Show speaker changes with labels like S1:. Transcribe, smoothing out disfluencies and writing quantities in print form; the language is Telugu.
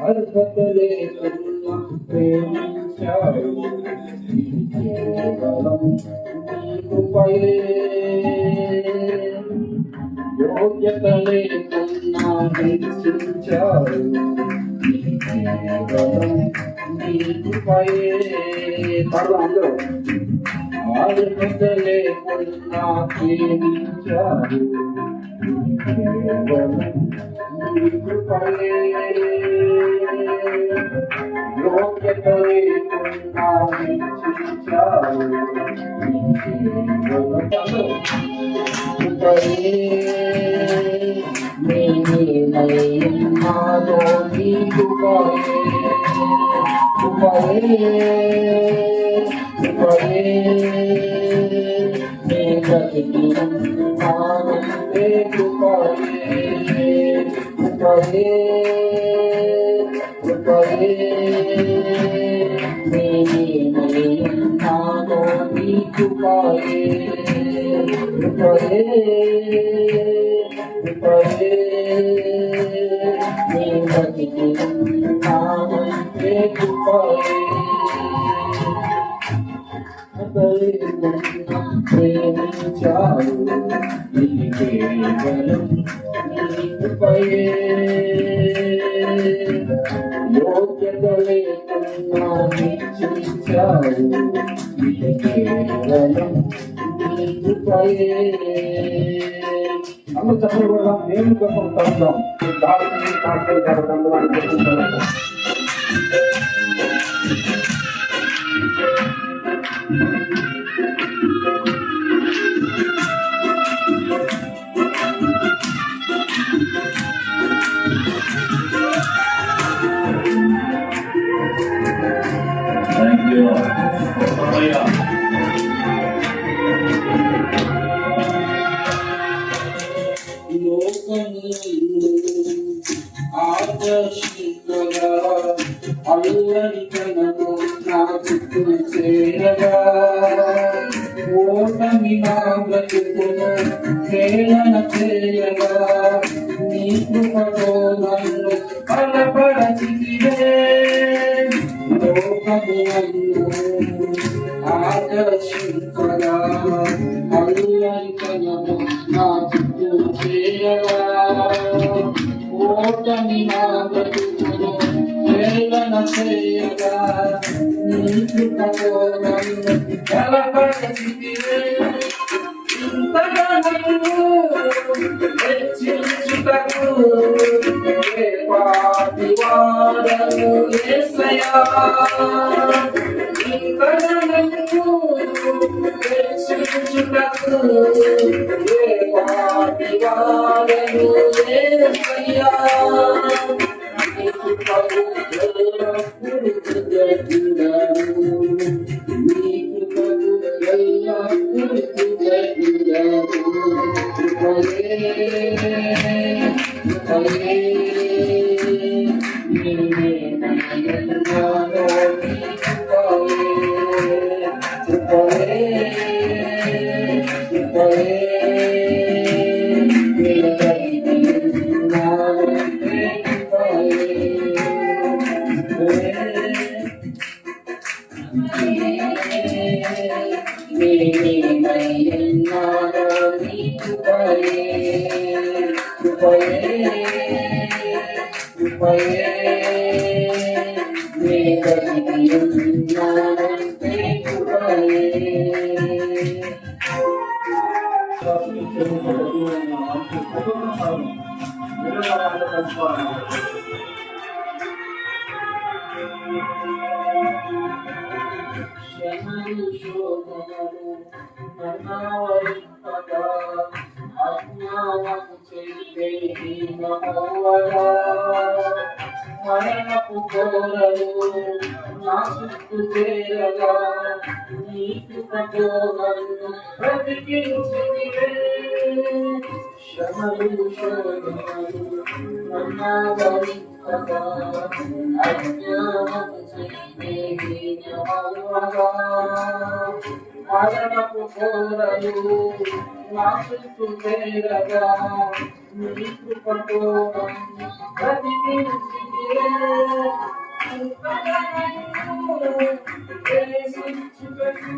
S1: అర్హత లేకున్నా ప్రేమించావు. ఇది కేవలం నీ కృపయే. యోగ్యత లేకున్నా హెచ్చించావు. ఇది కేవలం నీ కృపయే. అందరూ అర్హత లేకున్నా ప్రేమించావు. కేవలం నీ కృపయే. యోగ్యత లేకున్నా హెచ్చించావు. నాలో నీ కృపయే. నీ గతికి ఆనందే కృపయే. నాలో నీ కృపయే. నీ గతికి ఆనందే కృపయే. ప్రేమించావు. ఇది కేవలం నీ కృపయే. యోగ్యత లేకున్నా హెచ్చించావు. ఇది కేవలం నీ కృపయే. అందరూ చెప్పలు కూడా నేను గొప్ప కలుద్దాం. దాడిని తాకలు జరగడం ఆదర్శించగా అల్లరి కనకు నా చుట్టూ చేరగా ఓటమి నా బ్రతుకును ప్రేరణ చేయగా నీ కృపతో నన్ను బలపరచితివే. లోకము నన్ను ఆదర్శించగా అల్లరి కనకు నా చుట్టూ చేరగా ఓటమి నా బ్రతుకును ప్రేరణ చేయగా నీ కృపతో నన్ను బలపరచితివే. ఇంతగా నన్ను హెచ్చించుటకు ఏ పాటి వాడను యేసయ్యా. ఇంతగా నన్ను హెచ్చించుటకు ఏ పాటి వాడను యేసయ్యా. మరణపు కోరలు నా చుట్టూ చేరగా నీ కృపతో నన్ను బ్రతికించితివే. శ్రమలు శోధనలు నన్నావరింపగా అజ్ఞానపు చైతన్యమే యెహోవాగా. మరణపు కోరలు నా చుట్టూ చేరగా నీ కృపతో నన్ను బ్రతికించితివే. కృపగనన్ను ప్రేమించుటకు